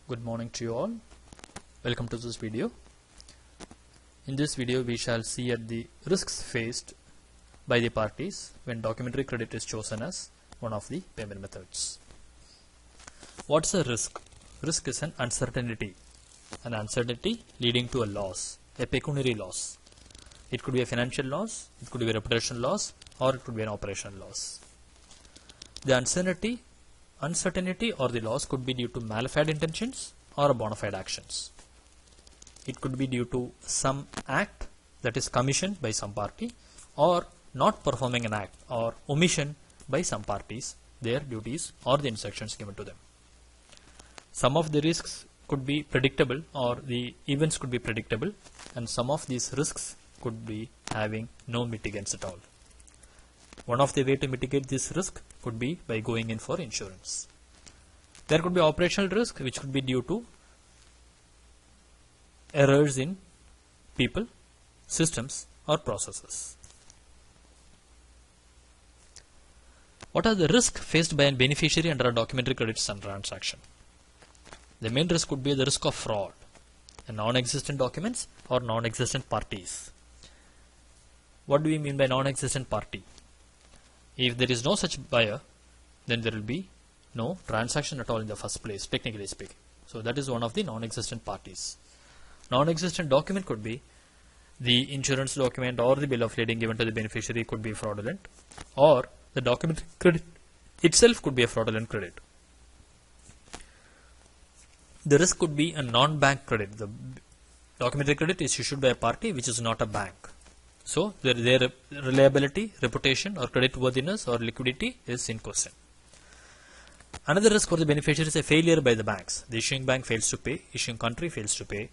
Good morning to you all. Welcome to this video. In this video we shall see at the risks faced by the parties when documentary credit is chosen as one of the payment methods. What's a risk? Risk is an uncertainty leading to a loss, a pecuniary loss. It could be a financial loss, it could be a reputational loss, or it could be an operational loss. The uncertainty or the loss could be due to malafide intentions or bona fide actions. It could be due to some act that is commissioned by some party or not performing an act or omission by some parties, their duties or the instructions given to them. Some of the risks could be predictable or the events could be predictable, and some of these risks could be having no mitigants at all. One of the way to mitigate this risk could be by going in for insurance. There could be operational risk which could be due to errors in people, systems or processes. What are the risks faced by a beneficiary under a documentary credit transaction? The main risk could be the risk of fraud, non-existent documents or non-existent parties. What do we mean by non-existent party? If there is no such buyer, then there will be no transaction at all in the first place, technically speaking. So that is one of the non-existent parties. Non-existent document could be the insurance document or the bill of lading given to the beneficiary could be fraudulent, or the document credit itself could be a fraudulent credit. The risk could be a non-bank credit. The documentary credit is issued by a party which is not a bank. So their reliability, reputation or creditworthiness or liquidity is in question. Another risk for the beneficiary is a failure by the banks. The issuing bank fails to pay, issuing country fails to pay,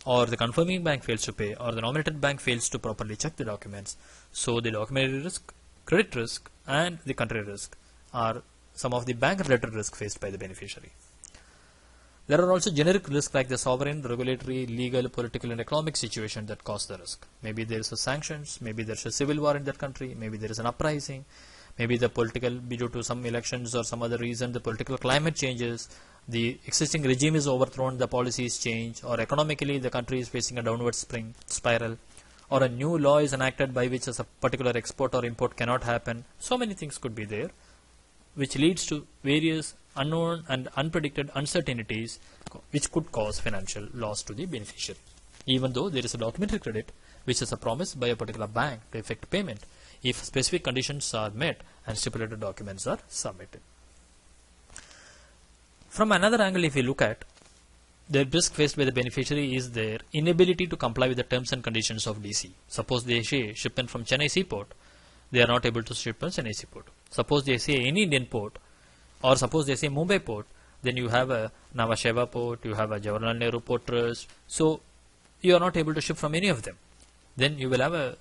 or the confirming bank fails to pay, or the nominated bank fails to properly check the documents. So the documentary risk, credit risk and the country risk are some of the bank related risks faced by the beneficiary. There are also generic risks like the sovereign, regulatory, legal, political and economic situation that cause the risk. Maybe there is a sanctions, maybe there is a civil war in that country, maybe there is an uprising, maybe the political, due to some elections or some other reason, the political climate changes, the existing regime is overthrown, the policies change, or economically the country is facing a downward spiral, or a new law is enacted by which a particular export or import cannot happen. So many things could be there, which leads to various unknown and unpredicted uncertainties which could cause financial loss to the beneficiary. Even though there is a documentary credit which is a promise by a particular bank to effect payment if specific conditions are met and stipulated documents are submitted. From another angle, if we look at the risk faced by the beneficiary is their inability to comply with the terms and conditions of DC. Suppose they say shipment from Chennai seaport, they are not able to ship from Chennai seaport. Suppose they say any Indian port, or suppose they say Mumbai port, then you have a Nhava Sheva port, you have a Jawaharlal Nehru Port Trust, so you are not able to ship from any of them. Then you will have a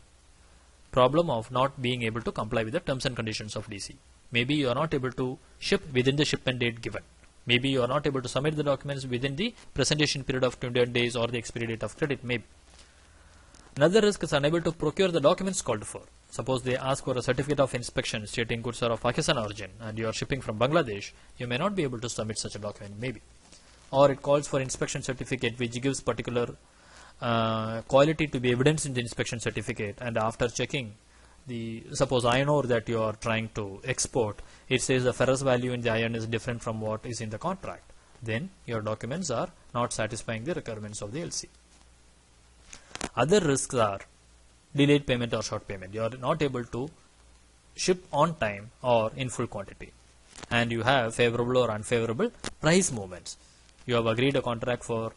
problem of not being able to comply with the terms and conditions of DC. Maybe you are not able to ship within the shipment date given. Maybe you are not able to submit the documents within the presentation period of 21 days or the expiry date of credit, maybe. Another risk is unable to procure the documents called for. Suppose they ask for a certificate of inspection stating goods are of Pakistan origin and you are shipping from Bangladesh, you may not be able to submit such a document, maybe. Or it calls for inspection certificate which gives particular quality to be evidenced in the inspection certificate, and after checking the, suppose iron ore that you are trying to export, it says the ferrous value in the iron is different from what is in the contract. Then your documents are not satisfying the requirements of the LC. Other risks are delayed payment or short payment. You are not able to ship on time or in full quantity, and you have favorable or unfavorable price movements. You have agreed a contract for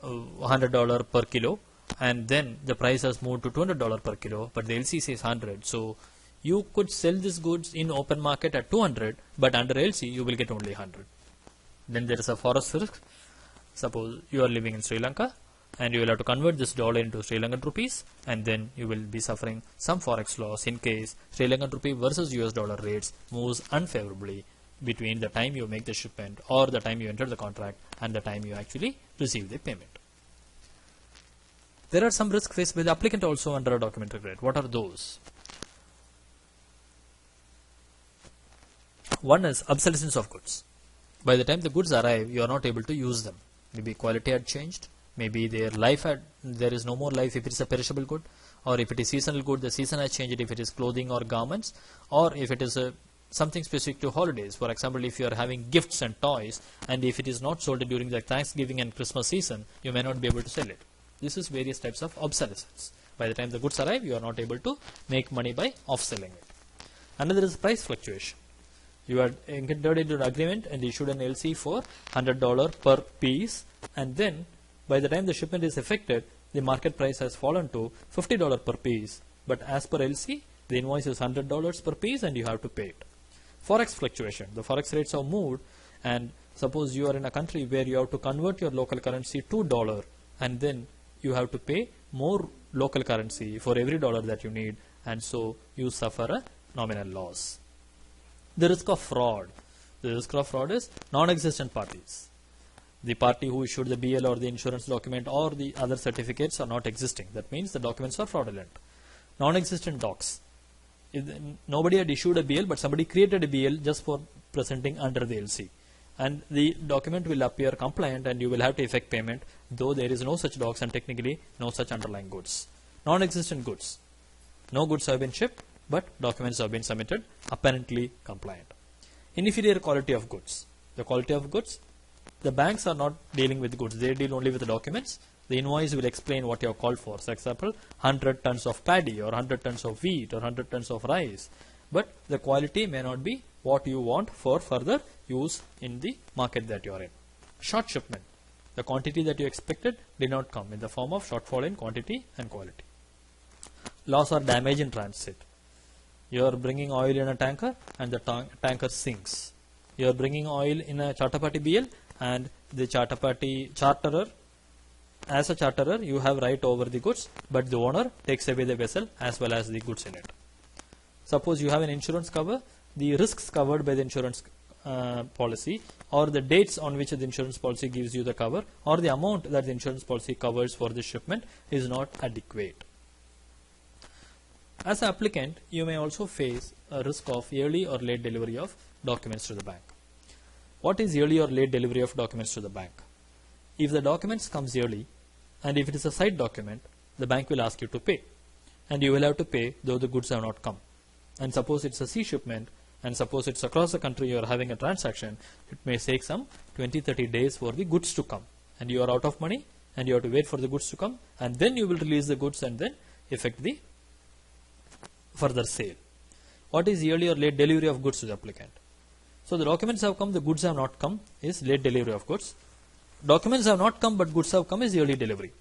$100 per kilo, and then the price has moved to $200 per kilo, but the LC says 100. So you could sell these goods in open market at 200, but under LC you will get only 100. Then there is a forex risk. Suppose you are living in Sri Lanka and you will have to convert this dollar into Sri Lankan rupees, and then you will be suffering some forex loss in case Sri Lankan rupee versus US dollar rates moves unfavorably between the time you make the shipment or the time you enter the contract and the time you actually receive the payment. There are some risks faced by the applicant also under a documentary credit. What are those? One is obsolescence of goods. By the time the goods arrive, you are not able to use them. Maybe quality had changed, maybe there is no more life if it is a perishable good, or if it is seasonal good, the season has changed if it is clothing or garments, or if it is something specific to holidays. For example, if you are having gifts and toys, and if it is not sold during the Thanksgiving and Christmas season, you may not be able to sell it. This is various types of obsolescence. By the time the goods arrive, you are not able to make money by off-selling it. Another is price fluctuation. You are entered into an agreement and issued an LC for $100 per piece, and then by the time the shipment is effected, the market price has fallen to $50 per piece. But as per LC, the invoice is $100 per piece and you have to pay it. Forex fluctuation. The forex rates have moved, and suppose you are in a country where you have to convert your local currency to dollar, and then you have to pay more local currency for every dollar that you need, and so you suffer a nominal loss. The risk of fraud. The risk of fraud is non-existent parties. The party who issued the BL or the insurance document or the other certificates are not existing. That means the documents are fraudulent. Non-existent docs. Nobody had issued a BL, but somebody created a BL just for presenting under the LC. And the document will appear compliant and you will have to effect payment, though there is no such docs and technically no such underlying goods. Non-existent goods. No goods have been shipped, but documents have been submitted, apparently compliant. Inferior quality of goods. The quality of goods, the banks are not dealing with goods, they deal only with the documents. The invoice will explain what you have called for. For example, 100 tons of paddy or 100 tons of wheat or 100 tons of rice. But the quality may not be what you want for further use in the market that you are in. Short shipment. The quantity that you expected did not come in the form of shortfall in quantity and quality. Loss or damage in transit. You are bringing oil in a tanker and the tanker sinks. You are bringing oil in a charter party BL and the charter party charterer, as a charterer you have right over the goods, but the owner takes away the vessel as well as the goods in it. Suppose you have an insurance cover, the risks covered by the insurance policy, or the dates on which the insurance policy gives you the cover, or the amount that the insurance policy covers for the shipment is not adequate. As an applicant, you may also face a risk of early or late delivery of documents to the bank. What is early or late delivery of documents to the bank? If the documents comes early, and if it is a side document, the bank will ask you to pay, and you will have to pay though the goods have not come. And suppose it's a sea shipment, and suppose it's across the country you are having a transaction, it may take some 20-30 days for the goods to come, and you are out of money and you have to wait for the goods to come, and then you will release the goods and then effect the further sale. What is early or late delivery of goods to the applicant? So the documents have come, the goods have not come is late delivery of goods. Documents have not come but goods have come is early delivery.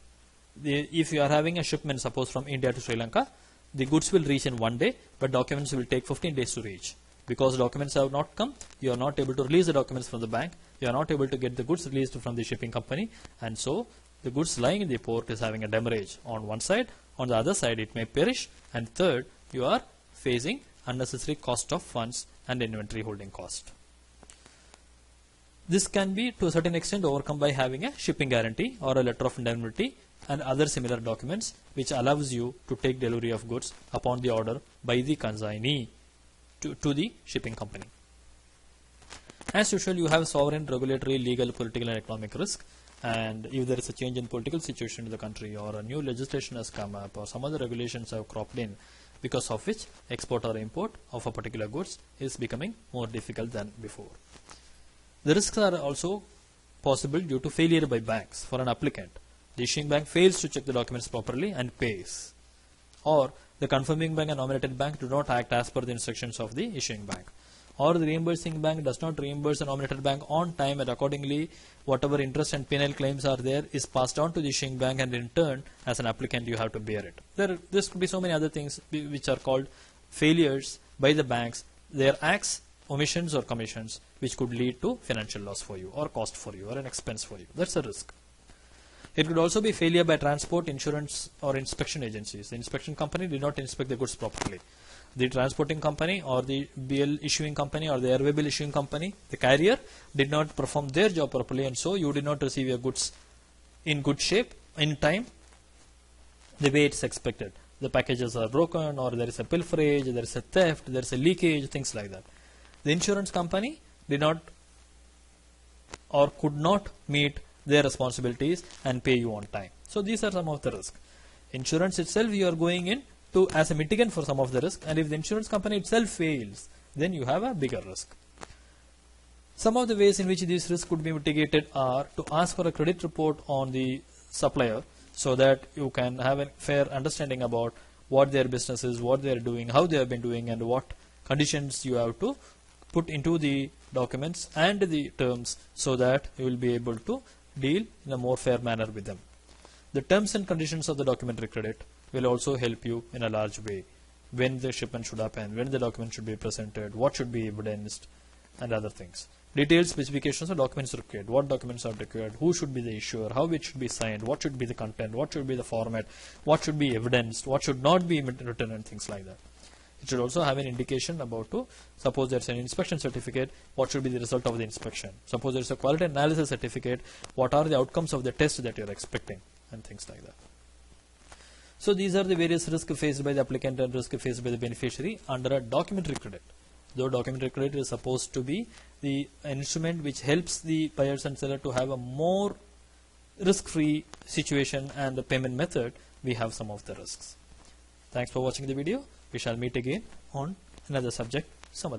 If you are having a shipment, suppose from India to Sri Lanka, the goods will reach in one day, but documents will take 15 days to reach. Because documents have not come, you are not able to release the documents from the bank, you are not able to get the goods released from the shipping company, and so the goods lying in the port is having a demurrage on one side, on the other side it may perish, and third, you are facing unnecessary cost of funds and inventory holding cost. This can be to a certain extent overcome by having a shipping guarantee or a letter of indemnity and other similar documents which allows you to take delivery of goods upon the order by the consignee to the shipping company. As usual, you have sovereign, regulatory, legal, political and economic risk, and if there is a change in political situation in the country or a new legislation has come up or some other regulations have cropped in, because of which export or import of a particular goods is becoming more difficult than before. The risks are also possible due to failure by banks. For an applicant, the issuing bank fails to check the documents properly and pays, or the confirming bank and nominated bank do not act as per the instructions of the issuing bank, or the reimbursing bank does not reimburse the nominated bank on time, and accordingly whatever interest and penal claims are there is passed on to the issuing bank, and in turn as an applicant you have to bear it. There could be so many other things which are called failures by the banks, their acts, omissions or commissions which could lead to financial loss for you or cost for you or an expense for you. That's a risk. It could also be failure by transport, insurance or inspection agencies. The inspection company did not inspect the goods properly. The transporting company or the BL issuing company or the airway bill issuing company, the carrier did not perform their job properly, and so you did not receive your goods in good shape, in time, the way it's expected. The packages are broken, or there is a pilferage, there is a theft, there is a leakage, things like that. The insurance company did not or could not meet their responsibilities and pay you on time. So these are some of the risks. Insurance itself, you are going in to as a mitigant for some of the risk, and if the insurance company itself fails, then you have a bigger risk. Some of the ways in which these risks could be mitigated are to ask for a credit report on the supplier so that you can have a fair understanding about what their business is, what they are doing, how they have been doing, and what conditions you have to put into the documents and the terms so that you will be able to deal in a more fair manner with them. The terms and conditions of the documentary credit will also help you in a large way. When the shipment should happen, when the document should be presented, what should be evidenced, and other things. Detailed specifications of documents required, what documents are required, who should be the issuer, how it should be signed, what should be the content, what should be the format, what should be evidenced, what should not be written, and things like that. It should also have an indication about suppose there's an inspection certificate, what should be the result of the inspection. Suppose there's a quality analysis certificate, what are the outcomes of the test that you're expecting, and things like that. So these are the various risks faced by the applicant and risks faced by the beneficiary under a documentary credit. Though documentary credit is supposed to be the instrument which helps the buyers and seller to have a more risk-free situation and the payment method, we have some of the risks. Thanks for watching the video. We shall meet again on another subject